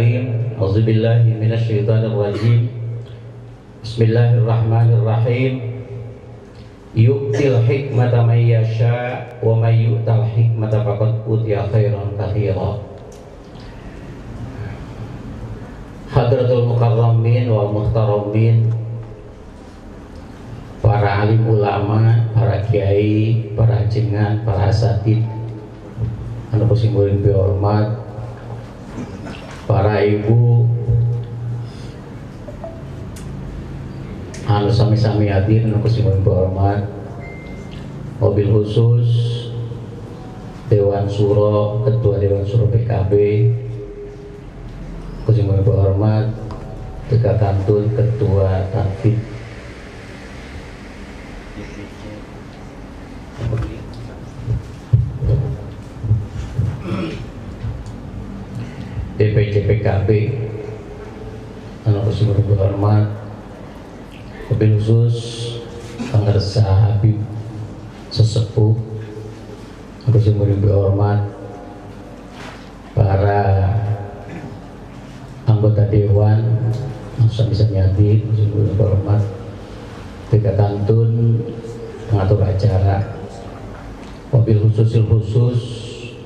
karim. Auzubillahi minasyaitonir rajim. Bismillahirrahmanirrahim. Yu'til hikmata may yasha wa may yu'tal hikmata faqad utiya khairan katsira. Hadratul mukarramin wal muhtaramin, para alim ulama, para kiai, para jenengan, para asatid anu sing hormat, para ibu anu sami-sami hadir anu sing hormat, mobil khusus Dewan Suro, Ketua Dewan Suro PKB sing hormat, Teka Kantun, Ketua Tanfid DPC PKB anu sing hormat, mobil khusus Pangersa Habib sesepuh anu sing hormat, para anggota dewan bisa nyati sing hormat, Teka Kantun mengatur acara, mobil khusus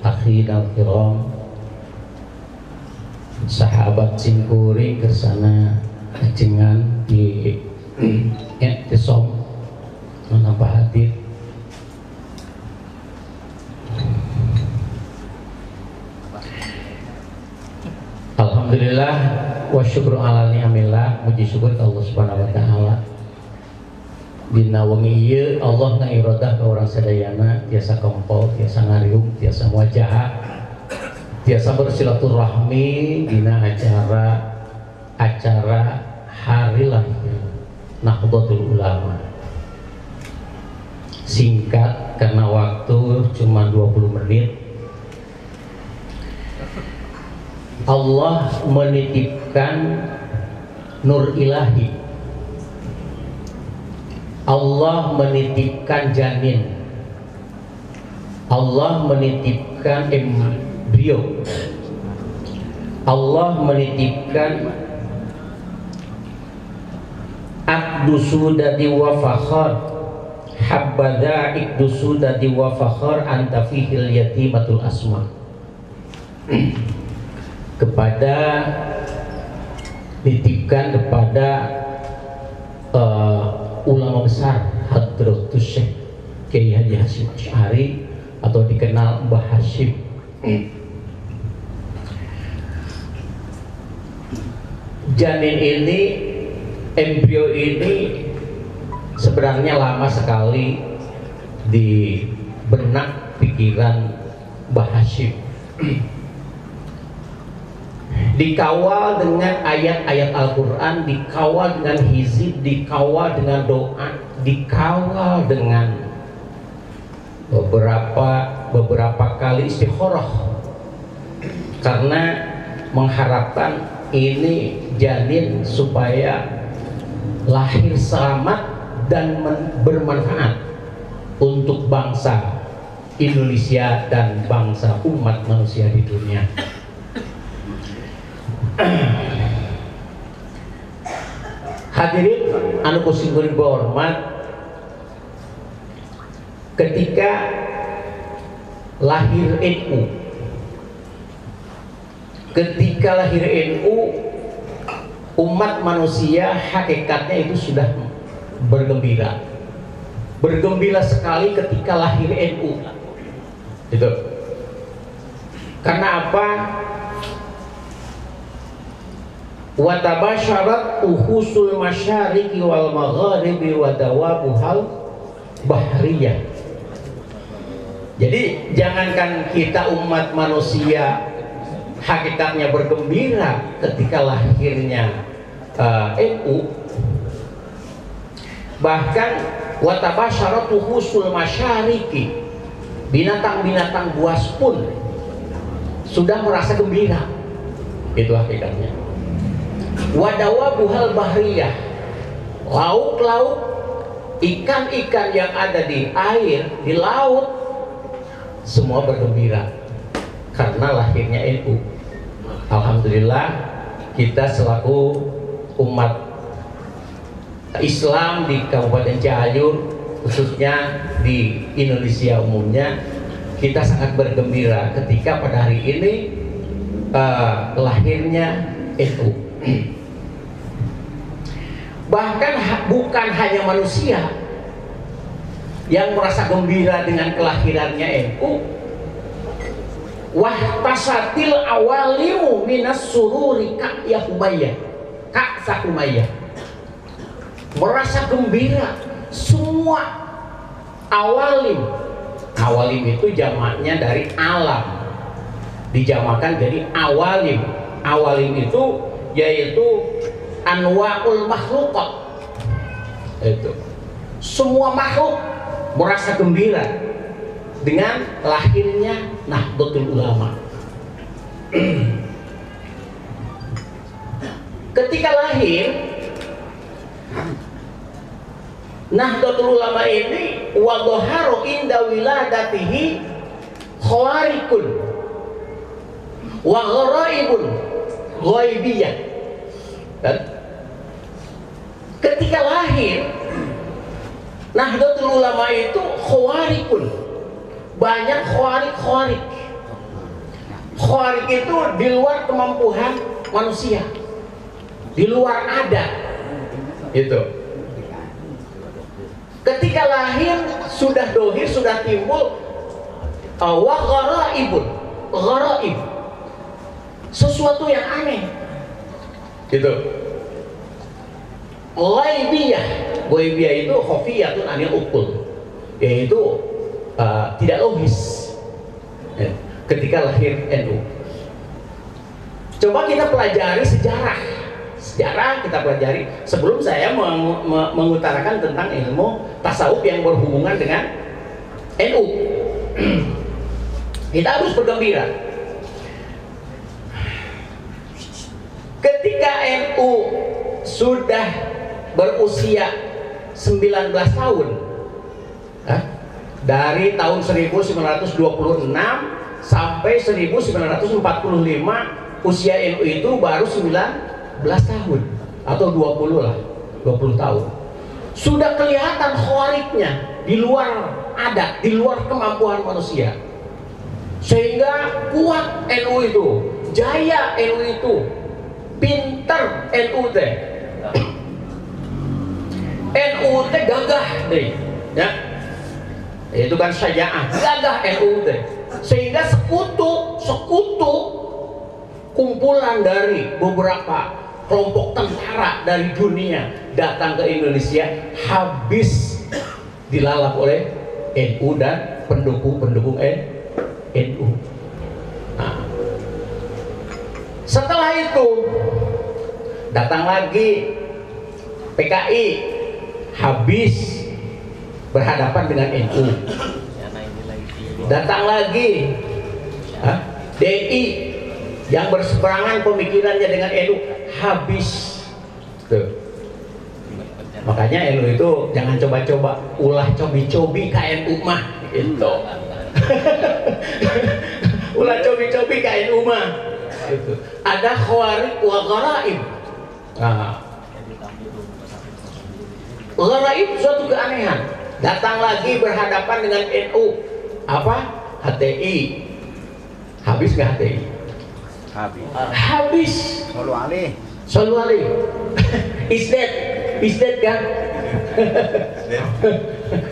akhi dan kiram, sahabat singkuring kersana ajengan di Tisom menambah hadir. Alhamdulillah wa syukru ala ni'amillah, muji syukur ke Allah Subhanahu wa taala. Dina wengi ieu Allah ngairodah ka urang sadayana tiasa kempol, tiasa ngariung, tiasa muajaha, tiasa bersilaturahmi dina acara hari lahir Nahdlatul Ulama. Singkat karena waktu cuma 20 menit. Allah menitipkan nur ilahi, Allah menitipkan janin, Allah menitipkan embrio, Allah menitipkan akdusudati wa fakhar, habbadha ikdusudati wa fakhar anta fihil yatimatul asma. Kepada dititipkan kepada ulama besar Hadratus Syekh Kiai Haji Hasyim Asy'ari atau dikenal Mbah Hasyim. Janin ini, embrio ini sebenarnya lama sekali di benak pikiran Mbah Hasyim. Dikawal dengan ayat-ayat Al-Quran, dikawal dengan hizib, dikawal dengan doa, dikawal dengan beberapa kali istikharah, karena mengharapkan ini janin supaya lahir selamat dan bermanfaat untuk bangsa Indonesia dan bangsa umat manusia di dunia. Hadirin anu kusing hormat, ketika lahir NU, umat manusia hakikatnya itu sudah bergembira sekali ketika lahir NU. Itu karena apa? Wa tabasyarat uhusul masyariqi wal magharibi wa dawabuhal bahriyah. Jadi jangankan kita umat manusia hakikatnya bergembira ketika lahirnya NU, bahkan wa tabasyarat uhusul masyariqi, binatang-binatang buas pun sudah merasa gembira. Itu hakikatnya. Wadawabuhal bahriyah, lauk-lauk, ikan-ikan yang ada di air, di laut, semua bergembira karena lahirnya NU. Alhamdulillah kita selaku umat Islam di Kabupaten Cianjur, khususnya di Indonesia umumnya, kita sangat bergembira ketika pada hari ini lahirnya NU. Bahkan bukan hanya manusia yang merasa gembira dengan kelahirannya NU, wahtasatil awalimu minas sururi kak yahumayyah, kak sakumayyah, merasa gembira semua awalim. Awalim itu jamaknya dari alam, dijamakan jadi awalim. Awalim itu yaitu anwa'ul makhluqat, itu semua makhluk merasa gembira dengan lahirnya Nahdlatul Ulama. Ketika lahir Nahdlatul Ulama ini, wa dhaharu inda wiladatihi khawarikun wa gharaibun ghaibiyah. Ketika lahir Nahdlatul Ulama itu khawarikun, banyak khawarik. Khawarik itu di luar kemampuan manusia, di luar adat. Itu ketika lahir sudah dohir, sudah timbul wa gharaibun, gharaib, sesuatu yang aneh. Gitu. Ghaibiyah, ghaibiyah itu khafiyatun anil uqul, yaitu tidak logis. Ketika lahir NU, coba kita pelajari sejarah kita pelajari sebelum saya mengutarakan tentang ilmu tasawuf yang berhubungan dengan NU. Kita harus bergembira ketika NU sudah berusia 19 tahun, dari tahun 1926 sampai 1945 usia NU itu baru 19 tahun atau 20 lah, 20 tahun. Sudah kelihatan khawariknya di luar adat, di luar kemampuan manusia, sehingga kuat NU itu, jaya NU itu, pinter NU teh, NU teh gagah deh, ya. Itu kan syajaah, gagah NU teh, sehingga sekutu kumpulan dari beberapa kelompok tentara dari dunia datang ke Indonesia, habis dilalap oleh NU dan pendukung-pendukung NU. Nah, setelah itu datang lagi PKI, habis berhadapan dengan NU. Datang lagi DI yang berseberangan pemikirannya dengan NU, habis. Tuh. Makanya NU itu jangan coba-coba ulah cobi-cobi ke NU mah, gitu. Ulah cobi-cobi ke NU mah, gitu. Ada khawarik wa gharaib. Gharaib suatu keanehan. Datang lagi berhadapan dengan NU, apa? HTI. Habis nggak HTI? Habis. Sallu alaihi. Is that kan?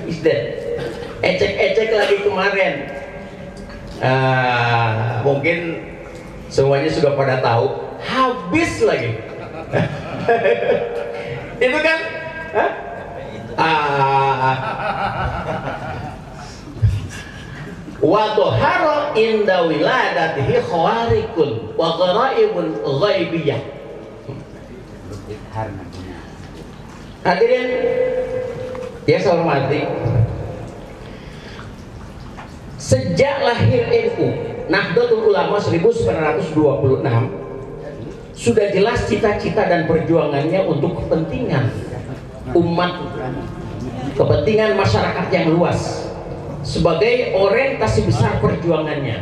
Is that? Ecek lagi kemarin. Mungkin semuanya sudah pada tahu. Habis lagi. Itu kan? Wa dhahara inda wiladatihi khawarikun wa gharaibun ghaibiyah. Hadirin yang saya hormati, sejak lahir NU Nahdlatul Ulama 1926 sudah jelas cita-cita dan perjuangannya untuk kepentingan umat, kepentingan masyarakat yang luas. Sebagai orientasi besar perjuangannya,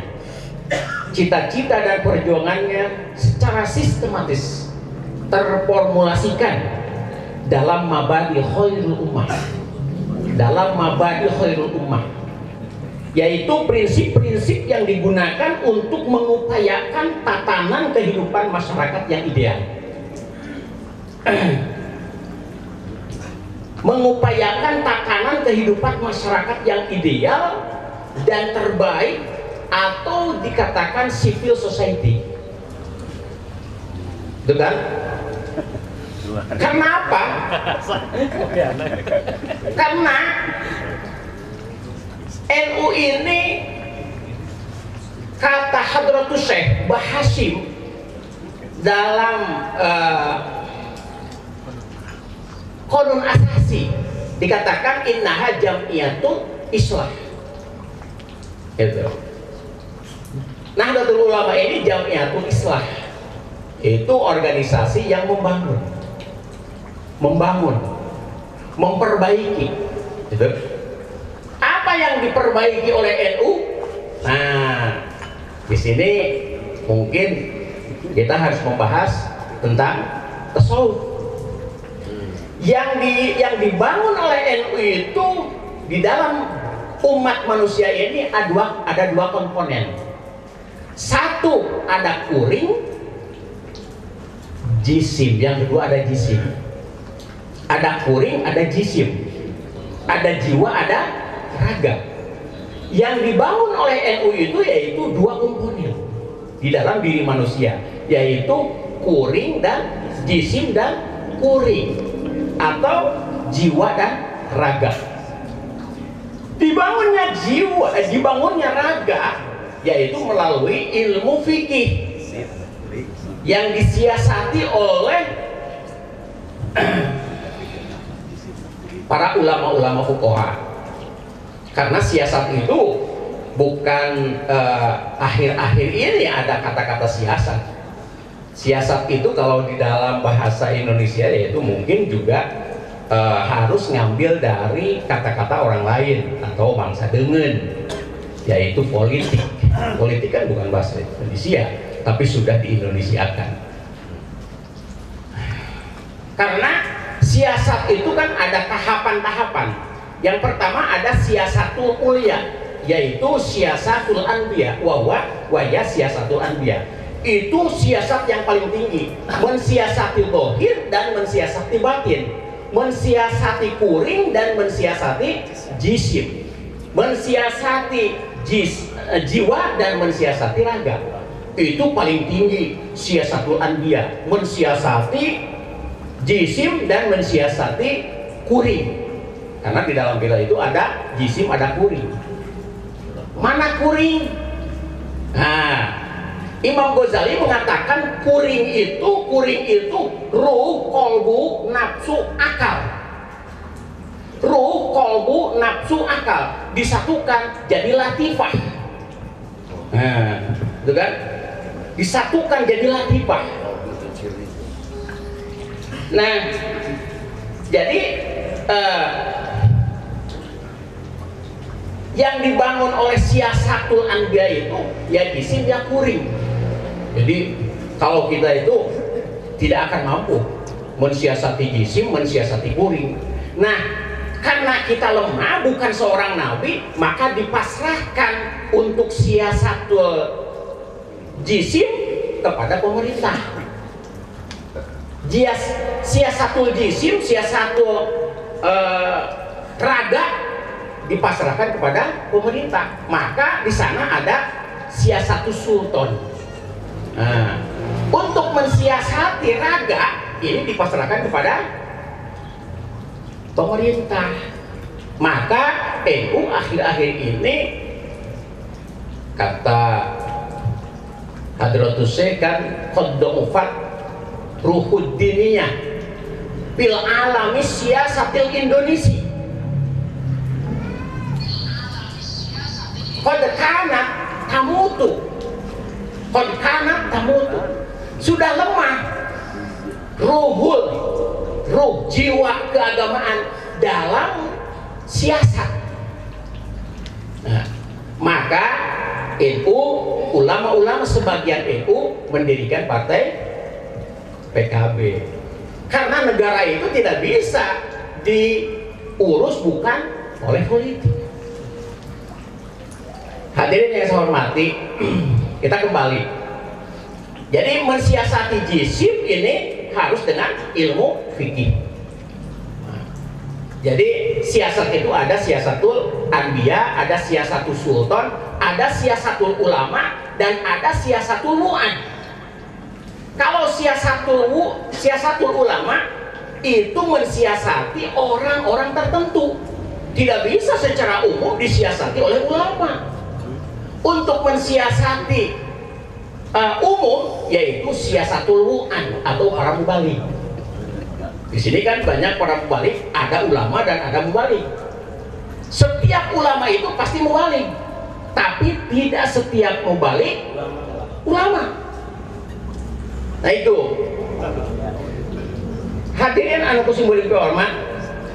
cita-cita dan perjuangannya secara sistematis terformulasikan dalam mabadi khairul ummah, yaitu prinsip-prinsip yang digunakan untuk mengupayakan tatanan kehidupan masyarakat yang ideal. Mengupayakan tatanan kehidupan masyarakat yang ideal dan terbaik, atau dikatakan civil society. Itu kan? Kenapa? Karena NU ini, kata Hadratus Syekh Bah Hashim dalam Qanun Asasi, dikatakan innaha jam'iyatul islah. Itu. Nahdlatul Ulama ini jam'iyatul islah, itu organisasi yang membangun, memperbaiki. Gitu. Apa yang diperbaiki oleh NU? Nah, di sini mungkin kita harus membahas tentang tasawuf. Yang dibangun oleh NU itu di dalam umat manusia ini ada dua komponen. Satu, ada kuring, jisim. Yang kedua ada jisim. Ada kuring, ada jisim. Ada jiwa, ada raga. Yang dibangun oleh NU itu yaitu dua komponen di dalam diri manusia, yaitu kuring dan jisim dan kuring, atau jiwa dan raga. Dibangunnya raga yaitu melalui ilmu fikih yang disiasati oleh para ulama-ulama fuqaha. Karena siasat itu bukan akhir-akhir ini ada kata-kata siasat. Siasat itu kalau di dalam bahasa Indonesia yaitu mungkin juga harus ngambil dari kata-kata orang lain atau bangsa dengan, yaitu politik. Politik kan bukan bahasa Indonesia, tapi sudah di-Indonesiakan. Karena siasat itu kan ada tahapan-tahapan. Yang pertama ada siasatul ulia, yaitu siasatul anbiya, waya siasatul anbiya. Itu siasat yang paling tinggi, mensiasati zahir dan mensiasati batin, mensiasati kuring dan mensiasati jisim, mensiasati jiwa dan mensiasati raga. Itu paling tinggi siasatul anbiya, mensiasati jisim dan mensiasati kuring. Karena di dalam bila itu ada jisim, ada kuring. Mana kuring? Nah, Imam Ghazali mengatakan kuring itu ruh, kolbu, nafsu, akal. Ruh, kolbu, nafsu, akal disatukan jadi latifah. Nah, itu kan? Disatukan jadi latifah. Nah, jadi yang dibangun oleh siasatul anbiya itu ya jisim ya kuring. Jadi kalau kita itu tidak akan mampu mensiasati jisim, mensiasati kuring. Nah, karena kita lemah, bukan seorang nabi, maka dipasrahkan untuk siasatul jisim kepada pemerintah. Siasatul jisim, siasatul raga dipasrahkan kepada pemerintah. Maka di sana ada siasatul sultan. Nah, untuk mensiasati raga ini dipasrahkan kepada pemerintah. Maka NU akhir-akhir ini, kata Hadratus Syekh kan, qad du'ufat ruhud diniyah fil alami siasatil Indonesia. Qad kanat tamutu, qad kanat tamutu, sudah lemah ruh jiwa keagamaan dalam siasat. Nah, maka NU, ulama-ulama sebagian NU mendirikan partai PKB. Karena negara itu tidak bisa diurus bukan oleh politik. Hadirin yang saya hormati, kita kembali. Jadi mensiasati jisim ini harus dengan ilmu fikih. Jadi siasat itu ada siasatul anbiya, ada siasatul sultan, ada siasatul ulama, dan ada siasatul mu'ad. Kalau siasatul ulama itu mensiasati orang-orang tertentu, tidak bisa secara umum disiasati oleh ulama. Untuk mensiasati umum yaitu siasatul mu'ad atau para mubalik. Di sini kan banyak para mubalik, ada ulama dan ada mubalik. Setiap ulama itu pasti mubalik, tapi tidak setiap mubalik ulama. Nah itu. Hadirin anu kusimbulin hormat,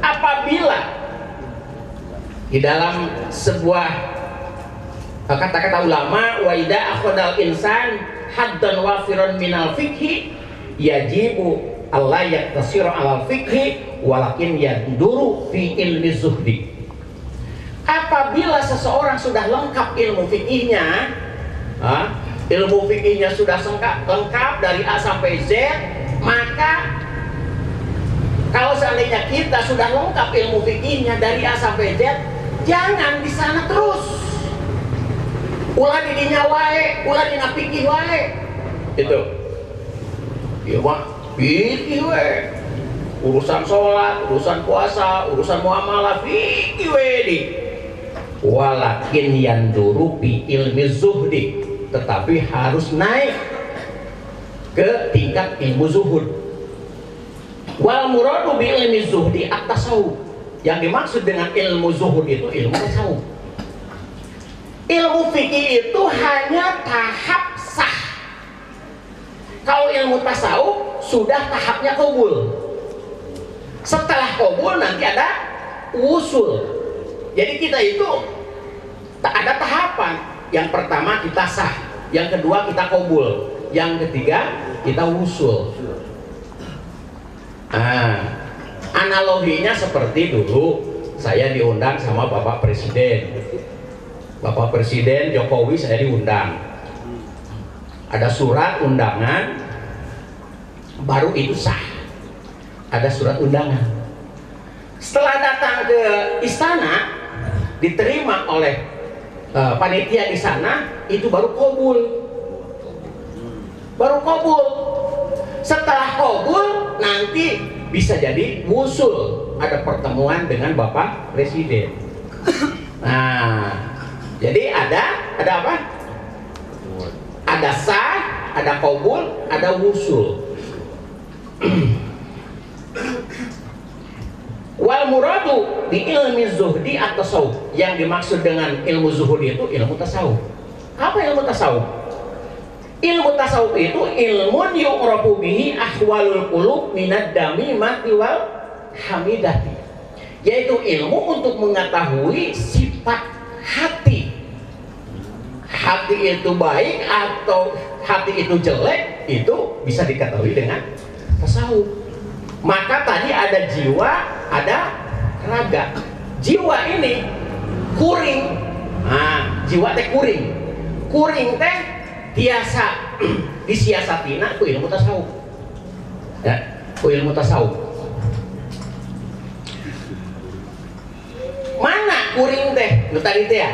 apabila di dalam sebuah kata-kata ulama, wa idza akhadal insan haddan wafiran minal fikhi yajibu Allah yaktasira alal fikhi walakin yaduru fi ilmi zuhdi. Apabila seseorang sudah lengkap ilmu fikihnya, ilmu fikihnya sudah lengkap dari A sampai Z, maka kalau seandainya kita sudah lengkap ilmu fikihnya dari A sampai Z, jangan di sana terus. Ulah di dinya wae, ulah dina fikih wae. Itu. Ieu mah fikih we, urusan sholat, urusan puasa, urusan muamalah, fikih we di. Walakin yanduru fi ilmi zuhdi, tetapi harus naik ke tingkat ilmu zuhud. Wal muradu bi ilmi zuhdi at-tasawuf. Yang dimaksud dengan ilmu zuhud itu ilmu tasawuf. Ilmu fikih itu hanya tahap sah. Kalau ilmu tasawuf sudah tahapnya qabul. Setelah qabul nanti ada usul. Jadi kita itu ada tahapan. Yang pertama kita sah, yang kedua kita qabul, yang ketiga kita usul. Analoginya seperti dulu saya diundang sama Bapak Presiden. Bapak Presiden Jokowi saya diundang. Ada surat undangan, baru itu sah. Ada surat undangan. Setelah datang ke istana, diterima oleh panitia di sana, itu baru qabul. Baru qabul. Setelah qabul, nanti bisa jadi wusul. Ada pertemuan dengan Bapak Presiden. Nah, jadi ada apa? Ada sah, ada qabul, ada wusul. Wal muradu di ilmi zuhdi atau tasawuf. Yang dimaksud dengan ilmu zuhud itu ilmu tasawuf. Apa ilmu tasawuf? Ilmu tasawuf itu ilmun yu'rafu bihi ahwalul qulub minad dami mati wal hamidati. Yaitu ilmu untuk mengetahui sifat hati. Hati itu baik atau hati itu jelek, itu bisa diketahui dengan tasawuf. Maka tadi ada jiwa, ada raga. Jiwa ini kuring. Nah, jiwa teh kuring. Kuring teh biasa disiasatina ku ilmu tasawuf. Ya, ku ilmu tasawuf. Mana kuring teh? Nu tadi teh ya.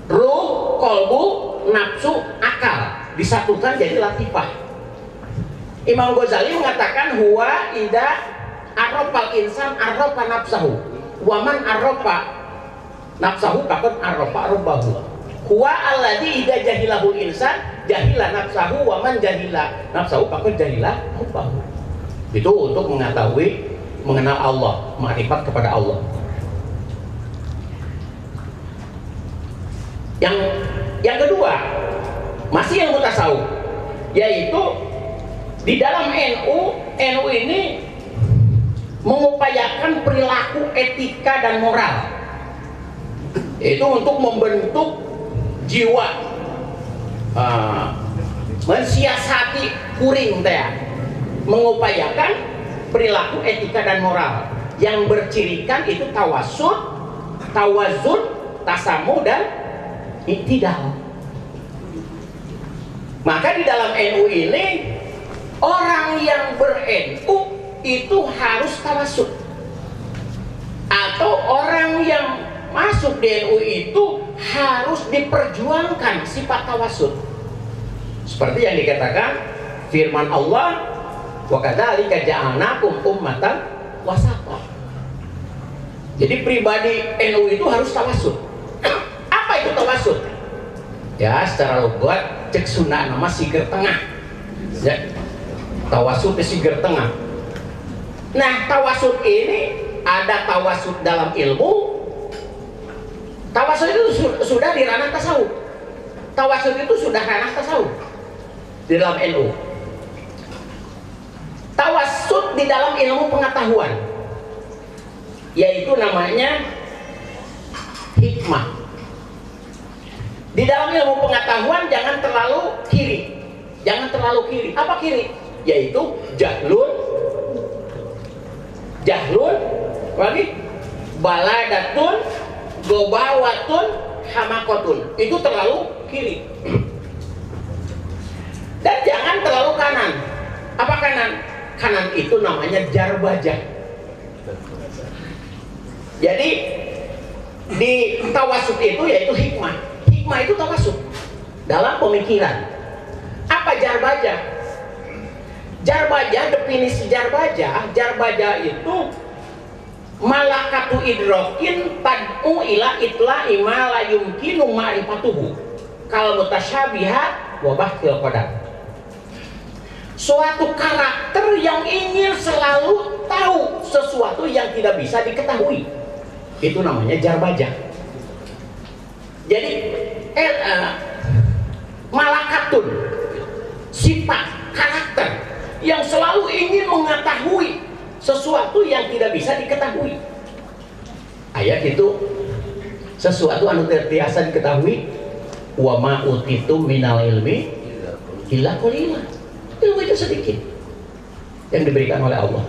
Ruh, kolbu, nafsu, akal disatukan jadi latifah. Imam Ghazali mengatakan huwa ida arrofal insan arrofa nafsahu waman arrofa nafsahu kakon arrofa robbahu. Huwa alladhi ida jahilahul insan jahila nafsahu waman jahila nafsahu kakon jahila robbahu. Itu untuk mengetahui, mengenal Allah, makrifat kepada Allah. Yang kedua masih ilmu tasawuf, yaitu di dalam NU ini mengupayakan perilaku etika dan moral, itu untuk membentuk jiwa mensiasati kuring teh, mengupayakan perilaku etika dan moral yang bercirikan itu tawasud, tawazun, tasamu dan iktidal. Maka di dalam NU ini orang yang ber-NU itu harus tawasud, atau orang yang masuk di NU itu harus diperjuangkan sifat tawasud. Seperti yang dikatakan firman Allah, wa kadzalika ja'alnakum ummatan wasata. Jadi pribadi NU itu harus tawasud. Apa itu tawasud? Ya, secara logat cek Sunda nama siger tengah. Ya, tawasud siger tengah. Nah, tawasud ini ada tawasud dalam ilmu. Tawasud itu sudah di ranah tasawuf. Tawasud itu sudah ranah tasawuf di dalam NU. Tawasud di dalam ilmu pengetahuan, yaitu namanya hikmah. Di dalam ilmu pengetahuan jangan terlalu kiri. Jangan terlalu kiri. Apa kiri? Yaitu jahlun, lagi baladatun, gobawatun, hamakotun. Itu terlalu kiri. Dan jangan terlalu kanan. Apa kanan? Kanan itu namanya jarbajah. Jadi di tawasud itu yaitu hikmah. Hikmah itu tawasud dalam pemikiran. Apa jarbajah? Jarbajah, definisi jarbajah itu malakatu idrokin tad'u ila itla'i ma la yumkinu ma'rifatuhu kal mutasyabihat wa bahtil qadar. Suatu karakter yang ingin selalu tahu sesuatu yang tidak bisa diketahui, itu namanya jarbajah. Jadi malakatun, sifat karakter yang selalu ingin mengetahui sesuatu yang tidak bisa diketahui. Ayat itu sesuatu anu tiasa diketahui, wa ma utitum minal ilmi illa qalila. Ilmu itu sedikit yang diberikan oleh Allah.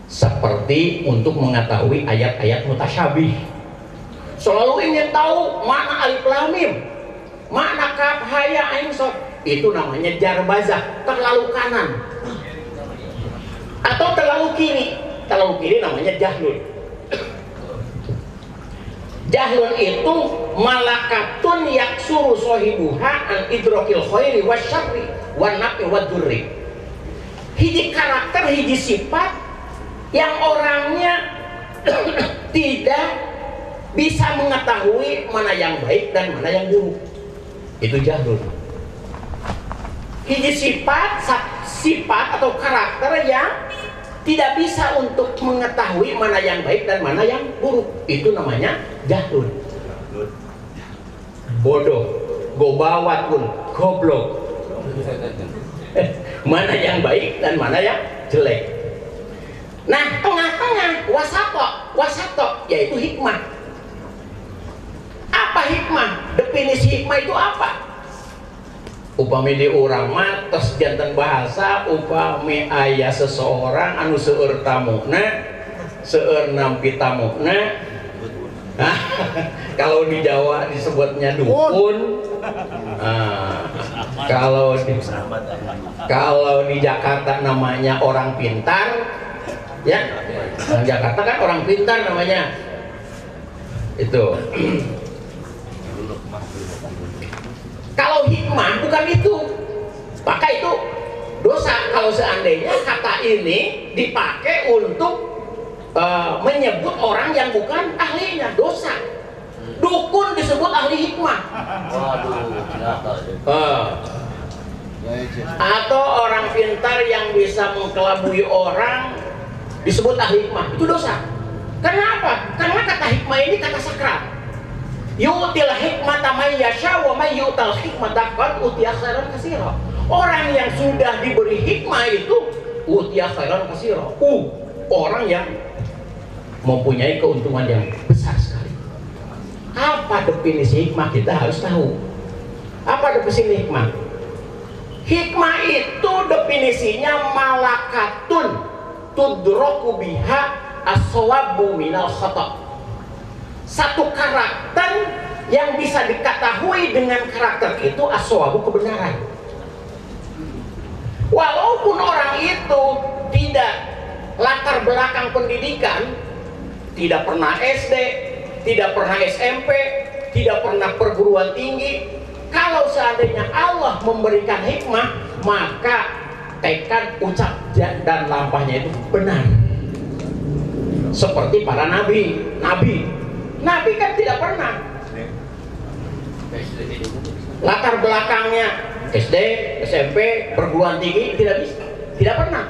Seperti untuk mengetahui ayat-ayat mutasyabih, selalu ingin tahu mana alif lam mim, mana kaf ha ya ain shad. Itu namanya jarbazah, terlalu kanan atau terlalu kiri. Terlalu kiri namanya jahlun. Jahlun itu malakatun yaksuru sohibuha an idrokil khairi wasyarri wan nafi wadurri. Hiji karakter, hiji sifat yang orangnya tidak bisa mengetahui mana yang baik dan mana yang buruk. Itu jahlun. Hiji sifat atau karakter yang tidak bisa untuk mengetahui mana yang baik dan mana yang buruk. Itu namanya jahlun. Bodoh, gobawatun, goblok. Mana yang baik dan mana yang jelek. Nah, tengah-tengah wasato yaitu hikmah. Apa hikmah? Definisi hikmah itu apa? Upami di urang mah tos janten bahasa, upami aya seseorang anu seueur tamuna, seueur nampi tamuna. Kalau di Jawa disebutnya dukun. Kalau di Jakarta namanya orang pintar. Ya, di Jakarta kan orang pintar namanya. Itu. Kalau hikmah bukan itu, maka itu dosa. Kalau seandainya kata ini dipakai untuk menyebut orang yang bukan ahlinya, dosa. Dukun disebut ahli hikmah. Atau orang pintar yang bisa mengkelabui orang disebut ahli hikmah, itu dosa. Kenapa? Karena kata hikmah ini kata sakral. Yu'til hikmata may yasha wa may yu'tal hikmata qad utiya khairan katsira. Orang yang sudah diberi hikmah itu utiya khairan katsira. Orang yang mempunyai keuntungan yang besar sekali. Apa definisi hikmah? Kita harus tahu. Apa definisi hikmah? Hikmah itu definisinya malakatun tudroku biha as-sawabu minal khata'. Satu karakter yang bisa diketahui dengan karakter itu as-sawabu, kebenaran. Walaupun orang itu tidak latar belakang pendidikan, tidak pernah SD, tidak pernah SMP, tidak pernah perguruan tinggi, kalau seandainya Allah memberikan hikmah, maka tekad, ucap, dan lampahnya itu benar. Seperti para nabi. Nabi kan tidak pernah latar belakangnya SD, SMP, perguruan tinggi, tidak pernah.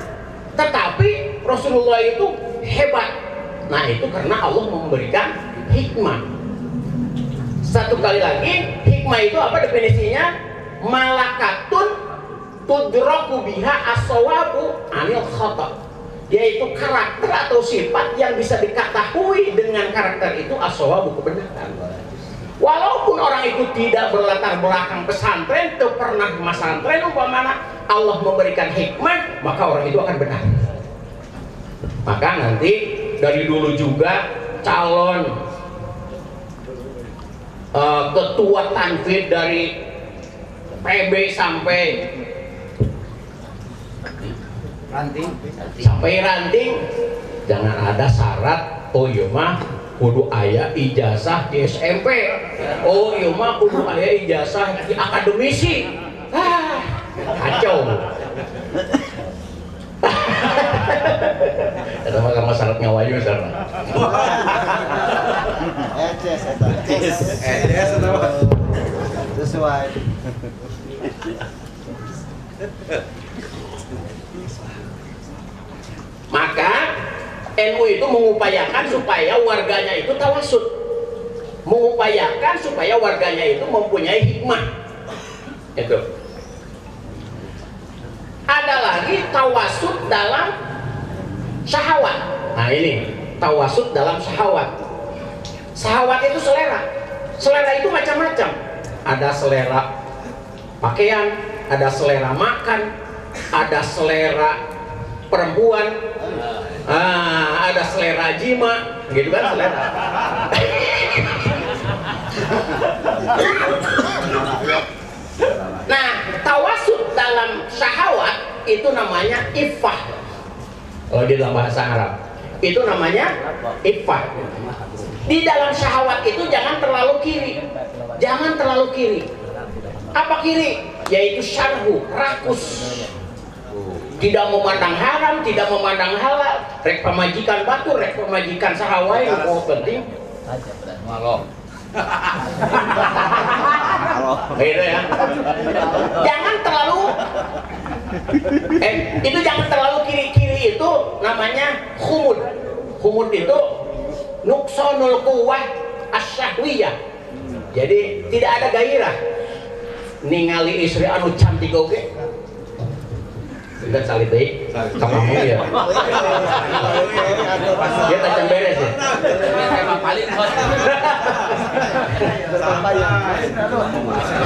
Tetapi Rasulullah itu hebat. Nah, itu karena Allah memberikan hikmah. Satu kali lagi, hikmah itu apa definisinya? Malakatun tudraku biha as-sawabu anil khata'. Yaitu karakter atau sifat yang bisa diketahui dengan karakter itu as-sawabu, kebenaran. Walaupun orang itu tidak berlatar belakang pesantren, tidak pernah di pesantren, umpamanya Allah memberikan hikmah, maka orang itu akan benar. Maka nanti dari dulu juga calon ketua tanfid dari PB sampai ranting, jangan ada syarat, oh iya mah kudu aya ijazah di SMP, oh iya mah kudu aya ijazah di akademisi. Kacau. Ada mah syarat ngawayu sana. Sesuai. Maka NU itu mengupayakan supaya warganya itu tawasud, mengupayakan supaya warganya itu mempunyai hikmah. Itu. Ada lagi tawasud dalam syahwat. Nah ini tawasud dalam syahwat. Syahwat itu selera. Selera itu macam-macam. Ada selera pakaian, ada selera makan, ada selera perempuan, ada selera jima, gitu kan selera. Nah, tawasud dalam syahwat itu namanya iffah. Kalau di dalam bahasa Arab itu namanya iffah. Di dalam syahwat itu jangan terlalu kiri, jangan terlalu kiri. Apa kiri? Yaitu syarhu, rakus. Tidak memandang haram, tidak memandang halal, rek pemajikan batu, rek pemajikan sahawai, oh penting. Gitu ya. Jangan terlalu itu jangan terlalu kiri-kiri, itu namanya khumud. Khumud itu nuksonul quwwah asyahwiyah. Jadi tidak ada gairah. Ningali istri anu cantik oge. Sudah salit deh, kamu ya. Dia tak beres ya.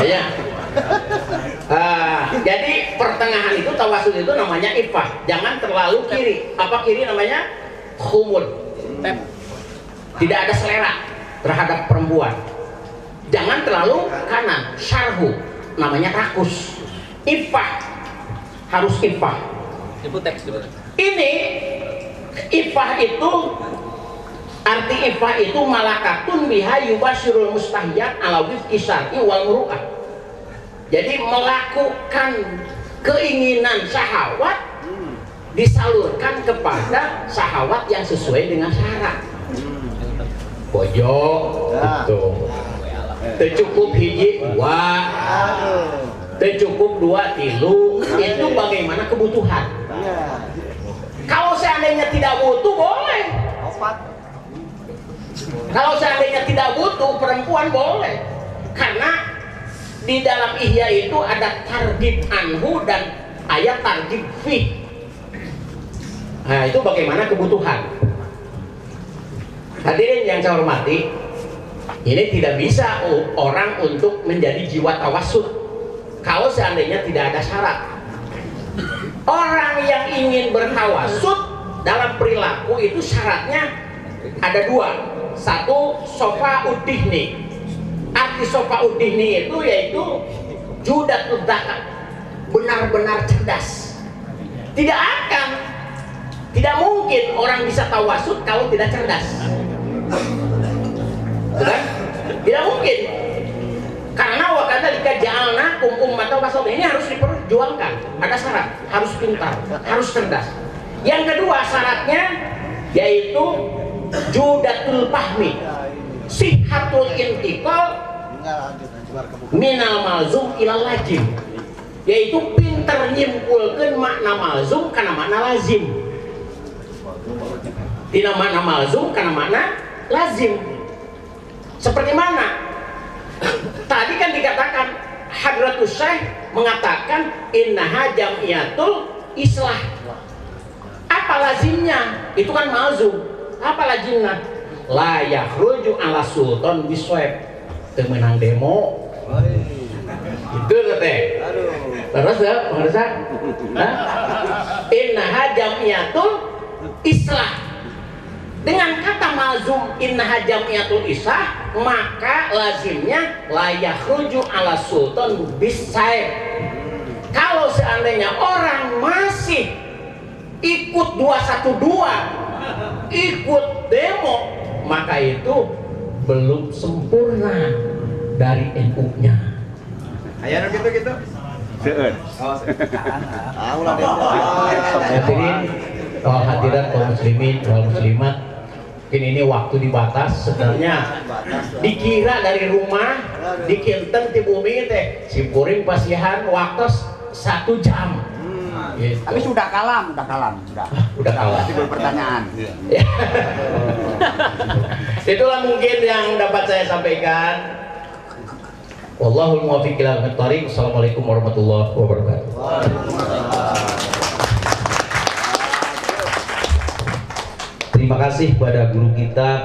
Ya. Jadi pertengahan itu tawasud itu namanya iffah. Jangan terlalu kiri. Apa kiri namanya? Khumud. Tidak ada selera terhadap perempuan. Jangan terlalu kanan. Syarhu namanya rakus. Iffah harus iffah. Ini iffah itu, arti iffah itu malakatun biha yubashirul mustahiyat ala wifqi syar'i wal muru'ah. Jadi melakukan keinginan syahwat disalurkan kepada syahwat yang sesuai dengan syarat. Bojo itu tercukup hiji dua, tercukup dua tilu, itu bagaimana kebutuhan. Kalau seandainya tidak butuh boleh. Kalau seandainya tidak butuh perempuan boleh, karena di dalam ihya itu ada targhib anhu dan ayat targhib fi. Nah itu bagaimana kebutuhan. Hadirin yang saya hormati, Ini tidak bisa orang untuk menjadi jiwa tawassut kalau seandainya tidak ada syarat. Orang yang ingin bertawassut dalam perilaku itu syaratnya ada dua. Satu, sofa udihni. Arti sofa udihni itu yaitu judatul zakat, benar-benar cerdas. Tidak mungkin orang bisa tawassut kalau tidak cerdas. Bukan? Tidak mungkin. Karena wakadzalika ja'alnakum ummatan wasata, ini harus diperjuangkan. Ada syarat, harus pintar, harus cerdas. Yang kedua syaratnya yaitu judatul fahmi, sihhatul intiqal minal malzum ilal lazim, yaitu pinter nyimpulkeun makna malzum kana makna lazim, tina makna malzum kana makna lazim. Seperti mana? Tadi kan dikatakan Hadratus Syekh mengatakan innaha jam'iyatul islah. Apa lazimnya? Itu kan malzum. Apa lazimnya? La yakhruju ala sultan biswab. Teu menang demo. Itu teh. Terus ya, pemirsa? Innaha jam'iyatul islah. Dengan kata malzum innaha jam'iyatul islah, maka lazimnya la yakhruju ala sultan bisayf. Kalau seandainya orang masih ikut 212, ikut demo, maka itu belum sempurna dari NU-nya. Aya nu gitu-gitu. Seueur. Hadirin, hadirat kaum muslimin wal muslimat, mungkin ini waktu dibatas. Sebenarnya dikira dari rumah dikinten ti bumi teh simpuring pasihan waktu 1 jam. Gitu. Tapi sudah kalam. Udah kalah. Timbul pertanyaan. Itulah mungkin yang dapat saya sampaikan. Wallahul muwaffiq ila aqwamit thoriq. Assalamualaikum warahmatullahi wabarakatuh. Terima kasih kepada guru kita